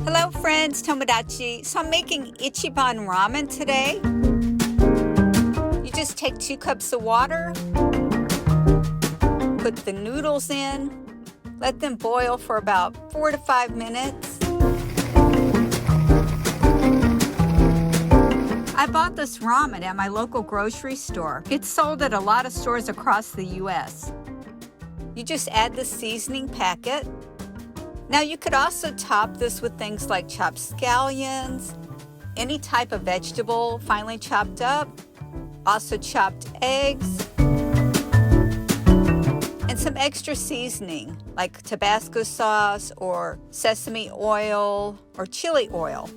Hello friends, Tomodachi. So I'm making Ichiban Ramen today. You just take 2 cups of water, put the noodles in, let them boil for about 4 to 5 minutes. I bought this ramen at my local grocery store. It's sold at a lot of stores across the U.S. You just add the seasoning packet. Now you could also top this with things like chopped scallions, any type of vegetable finely chopped up, also chopped eggs, and some extra seasoning like Tabasco sauce or sesame oil or chili oil.